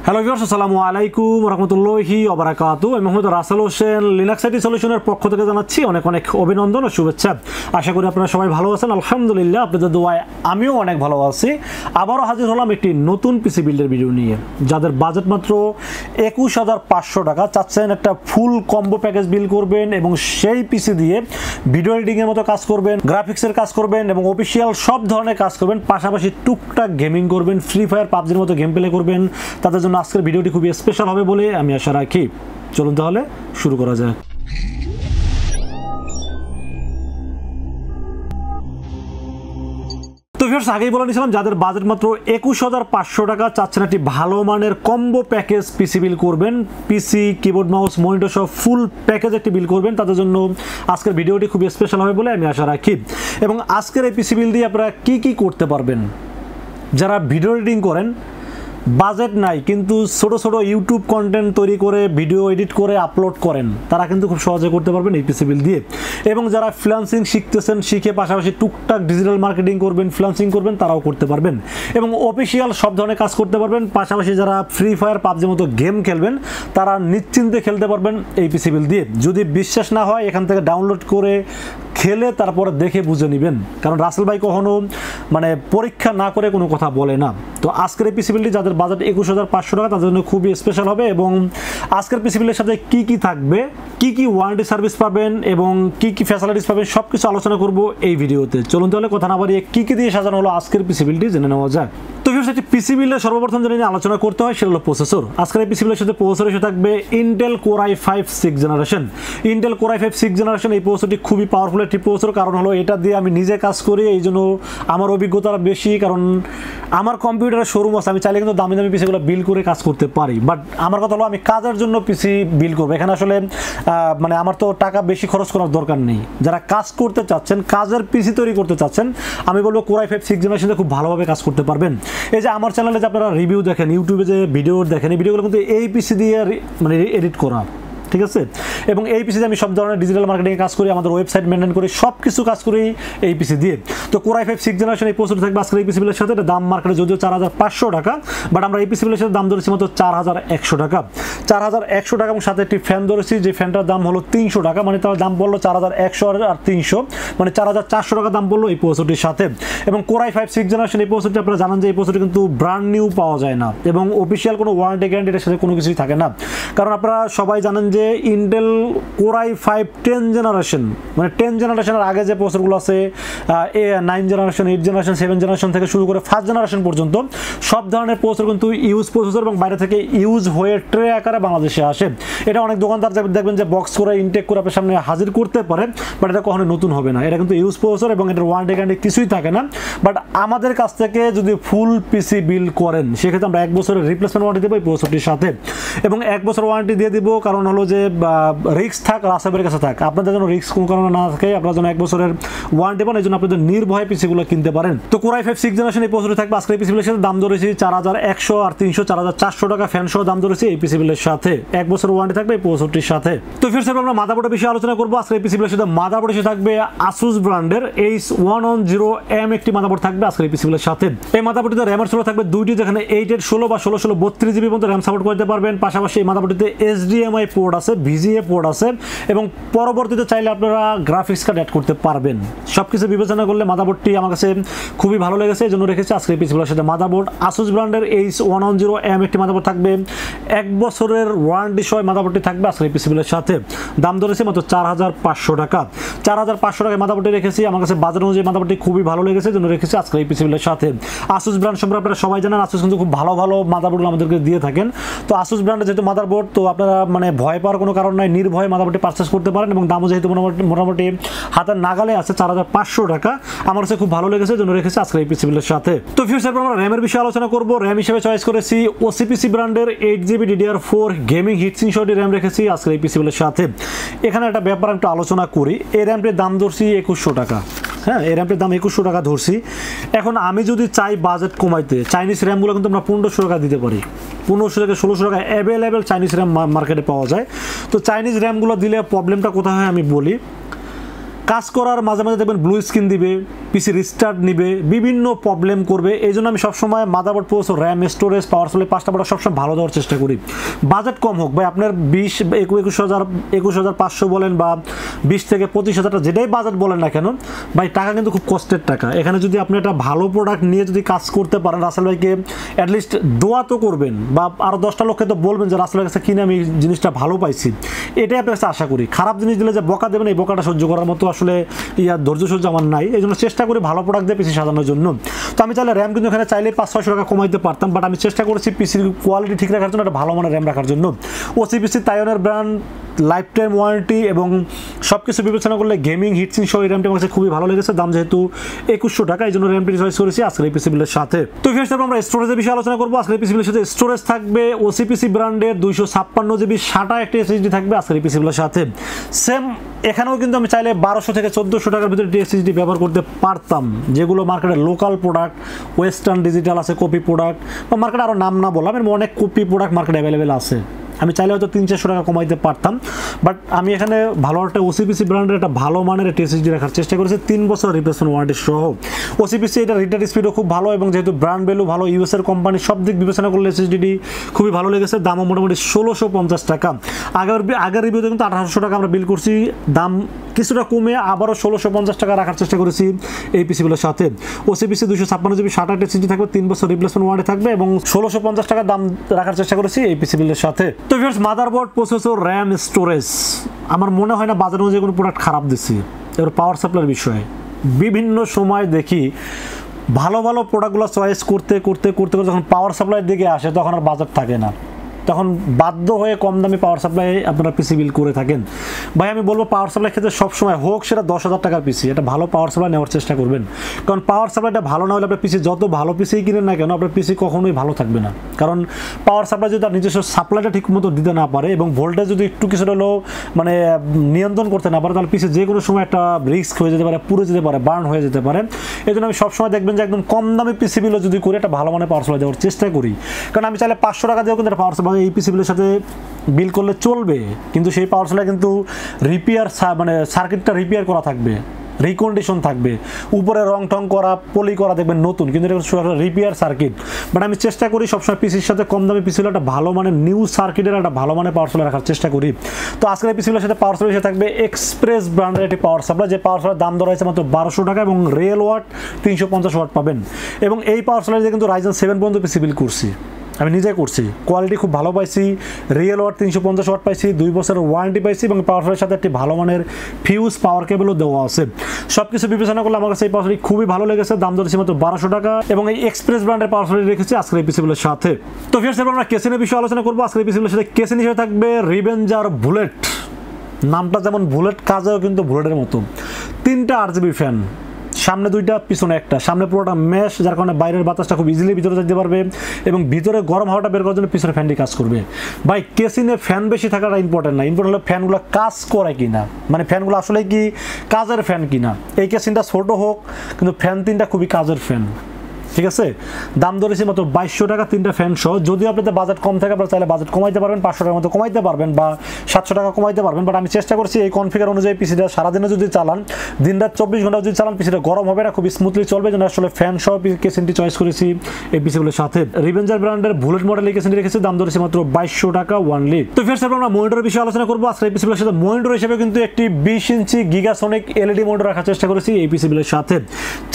Hello viewers, আসসালামু আলাইকুম রাহমাতুল্লাহি ওয়া বারাকাতুহু। আমি মোহাম্মদ রাসেল হোসেন, লিনাক্স আইটি সলিউশনের পক্ষ থেকে জানাচ্ছি অনেক অনেক অভিনন্দন ও শুভেচ্ছা। আশা করি আপনারা সবাই ভালো আছেন। আলহামদুলিল্লাহ, আপনাদের দোয়ায় আমিও অনেক ভালো আছি। আবারও হাজির হলাম একটি নতুন পিসি বিল্ডের ভিডিও নিয়ে। যাদের বাজেট মাত্র 21,500 টাকা, চাচ্ছেন একটা ফুল কম্বো প্যাকেজ বিল করবেন এবং সেই পিসি দিয়ে ভিডিও এডিটিংয়ের মতো কাজ করবেন, গ্রাফিক্সের কাজ করবেন এবং অফিসিয়াল সব ধরনের কাজ করবেন, পাশাপাশি টুকটাক গেমিং করবেন, ফ্রি ফায়ার পাবজির মতো গেম প্লে করবেন, তাদের জন্য আজকের ভিডিওটি খুবই স্পেশাল হবে বলে আমি আশা রাখি। চলুন তাহলে শুরু করা যাক। তো ভিউয়ার্স, আগেই বলে নিয়েছিলাম যাদের বাজেট মাত্র 21,500 টাকা, চাচ্ছেন একটি ভালো মানের কম্বো প্যাকেজ পিসি বিল করবেন, পিসি কিবোর্ড মাউস মনিটর সব ফুল প্যাকেজ একটি বিল করবেন, তাদের জন্য আজকের ভিডিওটি খুবই স্পেশাল হবে বলে আমি আশা রাখি। এবং আজকের এই পিসি বিল দিয়ে আপনারা কি কি করতে পারবেন, যারা ভিডিও এডিটিং করেন, বাজেট নাই কিন্তু ছোট ছোট ইউটিউব কন্টেন্ট তৈরি করে ভিডিও এডিট করে আপলোড করেন, তারা কিন্তু খুব সহজে করতে পারবেন এই পিসি বিল দিয়ে। এবং যারা ফ্রিল্যান্সিং শিখতেছেন, শিখে পাশাপাশি টুকটাক ডিজিটাল মার্কেটিং করবেন, ফ্রিল্যান্সিং করবেন, তারাও করতে পারবেন এবং অফিসিয়াল সব ধরনের কাজ করতে পারবেন। পাশাপাশি যারা ফ্রি ফায়ার পাবজির মতো গেম খেলবেন, তারা নিশ্চিন্তে খেলতে পারবেন এই পিসি বিল দিয়ে। যদি বিশ্বাস না হয়, এখান থেকে ডাউনলোড করে খেলে তারপরে দেখে বুঝে নেবেন, কারণ রাসেল ভাই কখনো পরীক্ষা না করে কোনো কথা বলে না। তো আজকের এই পিসি বিলটি যাদের বাজেট 21,500 টাকা, তাদের জন্য খুবই স্পেশাল হবে। এবং আজকের পিসি বিলের সাথে কি কি থাকবে, কি কি ওয়ারেন্টি সার্ভিস পাবেন এবং কি কি ফ্যাসিলিটিস পাবেন, সব কিছু আলোচনা করব এই ভিডিওতে। চলুন তাহলে কথা না বাড়িয়ে কি কি দিয়ে সাজানো হলো আজকের পিসি বিলটি জেনে নেওয়া যাক। তো ভিউয়ার্স, একটি পিসি বিলের সর্বপ্রথম যেটা নিয়ে আলোচনা করতে হয় সেটা হলো প্রসেসর। আজকের এই পিসি বিলের সাথে প্রসেসর এসে থাকবে Intel core i5 6th generation. Intel core i5 6th generation এই প্রসেসরটি খুবই পাওয়ারফুল একটি প্রসেসর। কারণ হলো এটা দিয়ে আমি নিজে কাজ করি, এই জন্য আমার অভিজ্ঞতা বেশি। কারণ আমার কম্পিউটারের শোরুম আছে, আমি চাইলে কিন্তু দামি দামি পিসিগুলো বিল করে কাজ করতে পারি। বাট আমার কথা হলো আমি কাজের জন্য পিসি বিল করবো। এখানে আসলে আমার তো টাকা বেশি খরচ করার দরকার নেই। যারা কাজ করতে চাচ্ছেন, কাজের পিসি তৈরি করতে চাচ্ছেন, আমি বলবো কোর i5 6th জেনারেশনে খুব ভালোভাবে কাজ করতে পারবেন। এই যে আমার চ্যানেলে যে আপনারা রিভিউ দেখেন, ইউটিউবে যে ভিডিও দেখেন, এই ভিডিওগুলো কিন্তু এই পিসি দিয়ে এডিট করা, ঠিক আছে। এবং এই পিসিতে আমি সব ধরনের ডিজিটাল মার্কেটিং কাজ করি, আমাদের ওয়েবসাইট মেনটেন করি, সব কিছু কাজ করি এই পিসি দিয়ে। তো কোর i5 6th জেনারেশন এই প্রসেসর থাকবে আজকের এই পিসি বিলের সাথে। এটা দাম মার্কেটে যদিও 4,500 টাকা, বাট আমরা এই পিসি বিলের সাথে দাম ধরেছি মাত্র 4,100 টাকা। 4,100 টাকা এবং সাথে একটি ফ্যান ধরেছি, যে ফ্যানটার দাম হলো 300 টাকা, মানে তার দাম পড়লো 4,100 আর 300, মানে 4,400 টাকা দাম পড়লো এই প্রসেসরটির সাথে। এবং কোর i5 6th জেনারেশন এই প্রসেসরটি আপনারা জানেন যে এই প্রসেসরটি কিন্তু ব্র্যান্ড নিউ পাওয়া যায় না এবং অফিসিয়াল কোনো ওয়ারেন্টি গ্যারান্টি এর সাথে কোনো কিছুই থাকে না। কারণ আপনারা সবাই জানেন যে Intel core i5 10th generation, মানে 10th জেনারেশনের আগে যে প্রসেসরগুলো আছে, 9 জেনারেশন, 8 জেনারেশন, 7 জেনারেশন থেকে শুরু করে 1st জেনারেশন পর্যন্ত সব ধরনের প্রসেসর কিন্তু ইউজ প্রসেসর এবং বাইরে থেকে ইউজ হয়ে ট্রে আকারে বাংলাদেশে আসে। এটা অনেক দোকানদার দেখবেন যে বক্স করে ইনটেক করে আপনার সামনে হাজির করতে পারে, বাট এটা কখনো নতুন হবে না। এটা কিন্তু ইউজ প্রসেসর এবং এটার ওয়ারেন্টি গ্যারান্টি কিছুই থাকে না। বাট আমাদের কাছ থেকে যদি ফুল পিসি বিল করেন, সেক্ষেত্রে আমরা 1 বছরের রিপ্লেসমেন্ট ওয়ারেন্টি দেবো এই প্রসেসরটির সাথে এবং 1 বছর ওয়ারেন্টি দিয়ে দিব। কারণ হলো যে রিস্ক থাক রাসেলের কাছে থাক, আপনাদের যেন রিস্ক কোনো কারণে না থাকে, আপনারা যেন 1 বছরের ওয়ারেন্টি পান, এই জন্য আপনাদের নির্ভয়ে পিসিগুলো কিনতে পারেন। তো কোর i5 6th জেনারেশন এই প্রসেসর থাকবে আজকের এই পিসি বিলের সাথে। দাম ধরেছি 4,100 আর 300, 4,400 টাকা ফ্যান সহ দাম ধরেছি এই পিসি বিলের সাথে। 1 বছর ওয়ারেন্টি থাকবে এই প্রসেসরটির সাথে। তো ফির আমরা মাদারবোর্ডের বিষয়ে আলোচনা করবো আজকের এই পিসি বিলের সাথে। মাদারবোর্ড এসে থাকবে আসুস ব্র্যান্ডের H110M একটি মাদারবোর্ড থাকবে আজকের এই পিসি বিলের সাথে। এই মাদারবোর্ডটিতে র্যামের স্লট থাকবে 2টি, যেখানে 8/16 বা 16/16 32 জিবি পর্যন্ত র্যাম সাপোর্ট করতে পারবেন। পাশাপাশি এই মাদারবোর্ডটিতে HDMI পোর্ট আছে, VGA পোর্ট আছে এবং পরবর্তীতে চাইলে আপনারা গ্রাফিক্স কার্ড অ্যাড করতে পারবেন। সবকিছু বিবেচনা করলে মাদারবোর্ডটি আমার কাছে খুবই ভালো লেগেছে, এই জন্য রেখেছি আজকের পিসি বিলের সাথে। মাদারবোর্ড আসুস ব্র্যান্ডের H110M একটি মাদারবোর্ড থাকবে, 1 বছরের ওয়ারেন্টি সহ মাদারবোর্ডটি থাকবে আজকের পিসি বিলের সাথে। দাম ধরেছে মাত্র 4,500 টাকা। 4,500 টাকায় মাদারবোর্ডটি রেখেছি। আমার কাছে বাজার অনুযায়ী মাদারবোর্ডটি খুবই ভালো লেগেছে, জন্য রেখেছি আজকের এই পিসি বিলের সাথে। আসুস ব্র্যান্ড সম্পর্কে আপনারা সবাই জানেন, আসুস কিন্তু খুব ভালো ভালো মাদারবোর্ড আমাদেরকে দিয়ে থাকেন। তো আসুস ব্র্যান্ডের যেহেতু মাদারবোর্ড, তো আপনারা ভয় পাওয়ার কোনো কারণ নাই, নির্ভয়ে মাদারবোর্ডটি পারচেস করতে পারেন এবং দামও যেহেতু মোটামুটি হাতের নাগালে আছে 4,500 টাকা, আমার কাছে খুব ভালো লেগেছে, জন্য রেখেছি আজকের এই পিসি বিলের সাথে। তো ফিউচার আমরা র্যামের বিষয়ে আলোচনা করব। র্যাম হিসেবে চয়েস করেছি OCPC ব্র্যান্ডের 8GB DDR4 gaming heat sink সহটি RAM রেখেছি আজকের এই পিসি বিলের সাথে। এখানে একটা ব্যাপার একটু আলোচনা করি। এই র্যামটির দাম ধরছি 2100 টাকা। হ্যাঁ, এই র্যামটির দাম 2100 টাকা ধরছি। এখন আমি যদি চাই বাজেট কমাইতে, চাইনিজ র্যামগুলো কিন্তু আমরা 1500 টাকা দিতে পারি। 1500 থেকে 1600 টাকা অ্যাভেলেবেল চাইনিজ র্যাম মার্কেটে পাওয়া যায়। তো চাইনিজ র্যামগুলো দিলে প্রবলেমটা কোথায় হয় আমি বলি। কাজ করার মাঝে মাঝে দেখবেন ব্লু স্ক্রিন দিবে, পিসি রিস্টার্ট নিবে, বিভিন্ন প্রবলেম করবে। এই জন্য আমি সবসময় motherboard processor, RAM, storage, power supply 5টা প্রোডাক্ট সবসময় ভালো দেওয়ার চেষ্টা করি। বাজেট কম হোক ভাই, আপনার 21,500 বলেন বা 20 থেকে 25,000 যেটাই বাজেট বলেন না কেন ভাই, টাকা কিন্তু খুব কষ্টের টাকা। এখানে যদি আপনি একটা ভালো প্রোডাক্ট নিয়ে যদি কাজ করতে পারেন, রাসেল ভাইকে অ্যাটলিস্ট দোয়া তো করবেন বা আরও 10টা লোককে তো বলবেন যে রাসেল ভাইয়ের কাছে কিনে আমি জিনিসটা ভালো পাইছি, এটাই আপনার কাছে আশা করি। খারাপ জিনিস দিলে যে বকা দেবেন, এই বকাটা সহ্য করার মতো আসলে ধৈর্য সহ্য আমার নাই। এই জন্য চেষ্টা করি ভালো প্রোডাক্ট দিয়ে পিসি সাজানোর জন্য। তো আমি চাইলে র্যাম কিন্তু এখানে চাইলে 500-600 টাকা কমাইতে পারতাম, বাট আমি চেষ্টা করেছি পিসির কোয়ালিটি ঠিক রাখার জন্য, একটা ভালো মানের র্যাম রাখার জন্য। ওসিপিসি তাইওয়ানের ব্র্যান্ড, লাইফ টাইম ওয়ারেন্টি এবং সব কিছু বিবেচনা করলে গেমিং হিটসিং সহ এই র্যামটি আমার কাছে খুবই ভালো লেগেছে। দাম যেহেতু 2100 টাকা, এই জন্য র্যামটি চয়েস করেছি আজকের এই পিসি বিলের সাথে। তো ফ্রেন্ডস, আমরা স্টোরেজের বিষয়ে আলোচনা করবো। আজকের এই পিসি বিলের সাথে স্টোরেজ থাকবে ওসিপিসি ব্র্যান্ডের 256 জিবি SATA একটি এসএসডি থাকবে আজকের এই পিসি বিলের সাথে। সেম এখানেও কিন্তু আমি চাইলে 1200 থেকে 1400 টাকার ভিতরে এসএসডি ব্যবহার করতে পারতাম, যেগুলো মার্কেটের লোকাল প্রোডাক্ট, ওয়েস্টার্ন ডিজিটাল আছে, কপি প্রোডাক্ট বা মার্কেটে আরও নাম না বললাম, এর অনেক কপি প্রোডাক্ট মার্কেটে অ্যাভেলেবেল আছে। আমি চাইলে হয়তো 300-400 টাকা কমাইতে পারতাম, বাট আমি এখানে ভালো একটা ওসিপিসি ব্র্যান্ডের একটা ভালো মানের একটা এসএসডি রাখার চেষ্টা করেছি, 3 বছর রিপ্লেসমেন্ট ওয়ারেন্টি সহ। ওসিপিসি এটা রিডার স্পিডও খুব ভালো এবং যেহেতু ব্র্যান্ড ভ্যালু ভালো, ইউএসের কোম্পানি, সব দিক বিবেচনা করলে এসএসডি খুবই ভালো লেগেছে। দামও মোটামুটি 1650 টাকা। আগের রিভিউতে কিন্তু 1800 টাকা আমরা বিল করছি, দাম কিছুটা কমে আবারও 1650 টাকা রাখার চেষ্টা করেছি এই পিসিগুলোর সাথে। ওসিপিসি 256 জিবি SATA এসএসডি থাকবে, 3 বছর রিপ্লেসমেন্ট ওয়ারেন্টি থাকবে এবং 1650 টাকা দাম রাখার চেষ্টা করেছি এই পিসিগুলোর সাথে। তো viewers, motherboard, processor, RAM, storage, আমার মনে হয় না বাজারে অনুযায়ী কোনো প্রোডাক্ট খারাপ দিচ্ছি। এবার পাওয়ার সাপ্লাইয়ের বিষয়ে বিভিন্ন সময় দেখি ভালো ভালো প্রোডাক্টগুলো চয়েস করতে করতে করতে করতে যখন পাওয়ার সাপ্লাইয়ের দিকে আসে তখন আর বাজার থাকে না, তখন বাধ্য হয়ে কম দামি পাওয়ার সাপ্লাই আপনারা পিসি বিল করে থাকেন। ভাই আমি বলবো পাওয়ার সাপ্লাই ক্ষেত্রে সবসময় হোক সেটা 10,000 টাকার পিসি, এটা ভালো পাওয়ার সাপ্লাই নেওয়ার চেষ্টা করবেন, কারণ পাওয়ার সাপ্লাইটা ভালো না হলে আপনার পিসি যত ভালো পিসি কিনেন না কেন আপনার পিসি কখনোই ভালো থাকবে না। কারণ পাওয়ার সাপ্লাই যদি তার নিজস্ব সাপ্লাইটা ঠিক মতো দিতে না পারে এবং ভোল্টেজ যদি একটু কিছুটা হলেও মানে নিয়ন্ত্রণ করতে না পারে, তাহলে পিসি যে কোনো সময় একটা রিস্ক হয়ে যেতে পারে, পুড়ে যেতে পারে, বার্ন হয়ে যেতে পারে। এই জন্য আমি সবসময় দেখবেন যে একদম কম দামি পিসি বিলও যদি করে একটা ভালো মানের পাওয়ার সাপ্লাই দেওয়ার চেষ্টা করি, কারণ আমি চাইলে 500 টাকা দিয়েও কিন্তু একটা পাওয়ার সাপ্লাই এই পিসিবিলের সাথে বিল করলে চলবে, কিন্তু সেই পাওয়ার সাপ্লাই কিন্তু রিপেয়ার মানে সার্কিটটা রিপেয়ার করা থাকবে, রিকন্ডিশন থাকবে, উপরে রং টং করা, পলি করা দেখবেন নতুন, কিন্তু এটা রিপেয়ার সার্কিট। বাট আমি চেষ্টা করি সবসময় পিসির সাথে কম দামি পিসি একটা ভালো মানের নিউ সার্কিটের একটা ভালো মানের পাওয়ার সাপ্লাই রাখার চেষ্টা করি। তো আজকের এই পিসিগুলোর সাথে পাওয়ার সাপ্লাই থাকবে এক্সপ্রেস ব্র্যান্ডের একটি পাওয়ার সাপ্লাই, যে পাওয়ার সাপ্লাই দাম ধরা হয়েছে মাত্র 1200 টাকা এবং রিয়েল ওয়াট 350 ওয়াট পাবেন। এবং এই পাওয়ার সাপ্লাই দিয়ে কিন্তু রাইজেন 7 পর্যন্ত পিসি বিল করছি, আমি নিজে করছি, কোয়ালিটি খুব ভালো পাইছি, রিয়েল ওয়াট 350 ওয়াট পাইছি, 2 বছরের ওয়ারেন্টি পাইছি এবং পাওয়ার সাপ্লাইয়ের সাথে একটি ভালো মানের ফিউজ পাওয়ার কেবলও দেওয়া আছে। সব কিছু বিবেচনা করলে আমার কাছে এই পাওয়ার সাপ্লাই খুবই ভালো লেগেছে, দাম ধরেছি মাত্র 1200 টাকা এবং এই এক্সপ্রেস ব্র্যান্ডের পাওয়ার সাপ্লাই রেখেছি আজকের এই পিসিগুলোর সাথে। তো ফিয়ার্স, আমরা কেসিনের বিষয়ে আলোচনা করবো। আজকের এই পিসিগুলোর সাথে কেসিন হিসেবে থাকবে রিভেঞ্জার বুলেট। নামটা যেমন বুলেট, কাজেও কিন্তু বুলেটের মতো। 3টা RGB ফ্যান, সামনে 2টা পিছনে 1টা, সামনে পুরোটা মেশ, যার কারণে বাইরের বাতাসটা খুব ইজিলি ভিতরে যেতে পারবে এবং ভিতরে গরম হাওয়াটা বের করার জন্য পিছনে ফ্যানটি কাজ করবে। ভাই কেসিনে ফ্যান বেশি থাকাটা ইম্পর্টেন্ট না, ইম্পর্টেন্ট হলো ফ্যানগুলো কাজ করে কিনা, মানে ফ্যানগুলো আসলে কি কাজের ফ্যান কিনা। এই কেসিনটা ছোট হোক কিন্তু ফ্যান 3টা খুবই কাজের ফ্যান, ঠিক আছে। দাম ধরেছি মাত্র 2200 টাকা 3টা ফ্যান সহ। যদিও আপনাদের বাজেট কম থাকে, আপনারা চাইলে বাজেট কমাইতে পারবেন, 500 টাকার মতো কমাইতে পারবেন বা 700 টাকা কমাইতে পারবেন, বাট আমি চেষ্টা করছি এই কনফিগার অনুযায়ী পিসিটা সারাদিনে যদি চালান, দিনরাত 24 ঘন্টা যদি চালান, পিসিটা গরম হবে না, খুব স্মুথলি চলবে। যেন আসলে ফ্যান সহ কেসিনটি চয়েস করেছি এই পিসিগুলোর সাথে। রিভেঞ্জার ব্র্যান্ডের বুলেট মডেল এই কেসিনটি রেখেছি, দাম ধরেছি মাত্র 2200 টাকা ওয়ানলি। তো ফ্রেন্ডস, আমরা মনিটরের বিষয়ে আলোচনা করবো। আজকে এই পিসিগুলোর সাথে মনিটর হিসেবে কিন্তু একটি 20 ইঞ্চি গিগাসনিক এলইডি মনিটর রাখার চেষ্টা করেছি এই পিসিগুলোর সাথে।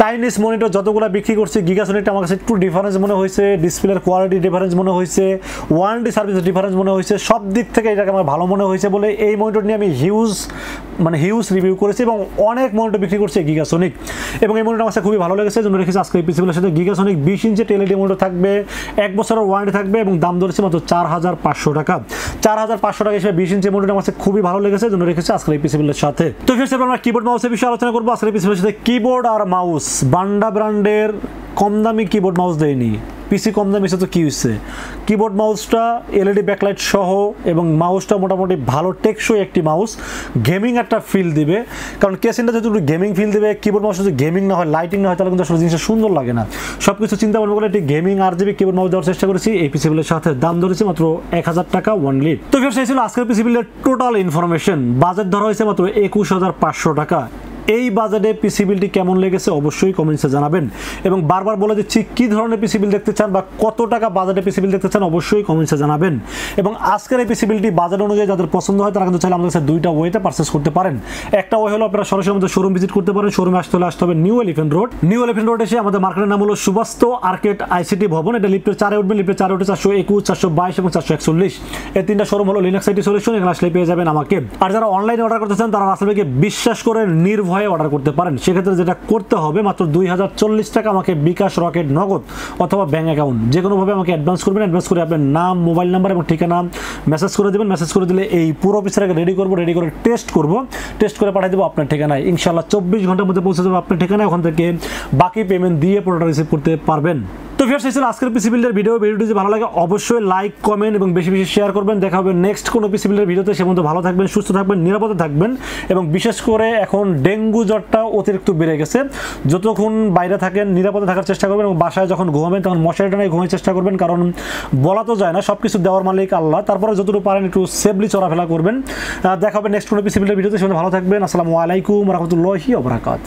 চাইনিজ মনিটর যতগুলো বিক্রি করছি, গিগাসনিকটা আমার কাছে একটু ডিফারেন্স মনে হয়েছে, ডিসপ্লের কোয়ালিটি ডিফারেন্স মনে হয়েছে, ওয়ারেন্টি সার্ভিস ডিফারেন্স মনে হয়েছে, সব দিক থেকে এটাকে আমার ভালো মনে হয়েছে বলে এই মনিটর নিয়ে আমি হিউজ রিভিউ করেছি এবং অনেক মনিটর বিক্রি করছে গিগাসনিক, এবং এই মনিটর আমার কাছে খুবই ভালো লেগেছে, জন্য রেখেছি আজকে এই পিসিগুলোর সাথে। গিগাসনিক 20 ইঞ্চি এলইডি মনিটর থাকবে, 1 বছরের ওয়ারেন্টি থাকবে এবং দাম ধরেছে মাত্র 4500 টাকা। 4500 টাকা হিসেবে 20 ইঞ্চি মনিটর আমার কাছে খুবই ভালো লেগেছে, জন্য রেখেছি আজকে এই পিসিগুলোর সাথে। তো ফিরছে আমরা কিবোর্ড মাউসের বিষয়ে আলোচনা করবো। আজকে এই পিসিগুলোর সাথে কিবোর্ড আর মাউস, বান্ডা ব্র্যান্ডের কম দামি কিবোর্ড মাউস দেয়নি, পিসি কম দামি তো কি হচ্ছে, কিবোর্ড মাউসটা এলইডি ব্যাকলাইট সহ এবং মাউসটা মোটামুটি ভালো টেকসই একটি মাউস, গেমিং একটা ফিল দিবে। কারণ কেসিনটা যদি গেমিং ফিল দিবে, কিবোর্ড মাউস যদি গেমিং না হয়, লাইটিং না হয়, তাহলে কিন্তু আসলে জিনিসটা সুন্দর লাগে না। সব কিছু চিন্তা ভাবনা করে একটি গেমিং RGB কিবোর্ড মাউস দেওয়ার চেষ্টা করেছি এই পিসিগুলোর সাথে। দাম ধরেছি মাত্র 1000 টাকা ওয়ানলি। তো ফিরছে ছিল আজকের পিসিগুলোর টোটাল ইনফরমেশন। বাজেট ধরা হয়েছে মাত্র 21,500 টাকা। এই বাজেটে পিসি বিলটি কেমন লেগেছে অবশ্যই কমেন্টসে জানাবেন এবং বারবার বলে দিচ্ছি কি ধরনের পিসি বিল দেখতে চান বা কত টাকা বাজেটে পিসি বিল দেখতে চান অবশ্যই কমেন্টসে জানাবেন এবং আজকের এই পিসি বিলটি বাজেট অনুযায়ী যাদের পছন্দ হয় তারা কিন্তু চাইলে আমাদের কাছে দুইটা ওয়েতে পারচেস করতে পারেন। একটা ওয়ে হলো আপনারা সরাসরি আমাদের শোরুম ভিজিট করতে পারেন। শোরুমে আসতে হবে নিউ এলিফ্যান্ট রোড এসে আমাদের মার্কেটের নাম হলো সুবাস্ত আর্কেড আইসিটি ভবন। এটা লিফটের 4 উঠবেন, লিফটের 4 উঠে 421, 422 এবং 441 এই তিনটা শোরুম হলো লিনাক্স আইটি সলিউশন। এখানে আসলে পেয়ে যাবেন আমাকে। আর যারা অনলাইনে অর্ডার করতে চান তারা রাসেলকে বিশ্বাস করে নির্ভয়ে অর্ডার করতে পারেন। সেক্ষেত্রে যেটা করতে হবে মাত্র 2040 টাকা আমাকে বিকাশ, রকেট, নগদ অথবা ব্যাংক অ্যাকাউন্ট যে কোনোভাবে আমাকে অ্যাডভান্স করবেন। অ্যাডভান্স করে আপনার নাম, মোবাইল নাম্বার এবং ঠিকানা মেসেজ করে দেবেন। মেসেজ করে দিলে এই পুরো পিসটাকে রেডি করে টেস্ট করে পাঠিয়ে দেবো আপনার ঠিকানায়। ইনশাআল্লাহ 24 ঘন্টার মধ্যে পৌঁছে যাবে আপনার ঠিকানায়। ওখান থেকে বাকি পেমেন্ট দিয়ে প্রোডাক্ট রিসিভ করতে পারবেন। তো ভিউয়ার্স, এই ছিল আজকের পিসি বিল্ডের ভিডিওটি যদি ভালো লাগে অবশ্যই লাইক, কমেন্ট এবং বেশি শেয়ার করবেন। দেখা হবে নেক্সট কোনো পিসি বিল্ডের ভিডিওতে। সে মধ্যে ভালো থাকবেন, সুস্থ থাকবেন, নিরাপদে থাকবেন এবং বিশেষ করে এখন ডেঙ্গু জ্বরটা অতিরিক্ত বেড়ে গেছে। যতক্ষণ বাইরে থাকেন নিরাপদে থাকার চেষ্টা করবেন এবং বাসায় যখন ঘুমাবেন তখন মশারি টানায় ঘুমানোর চেষ্টা করবেন, কারণ বলা তো যায় না, সব কিছু দেওয়ার মালিক আল্লাহ। তারপরে যতটুকু পারেন একটু সেফলি চলাফেরা করবেন। দেখা হবে নেক্সট কোনো পিসি বিল্ডের ভিডিওতে। সে মধ্যে ভালো থাকবেন। আসসালামু আলাইকুম ওয়া রাহমাতুল্লাহি ওয়া বারাকাতুহু।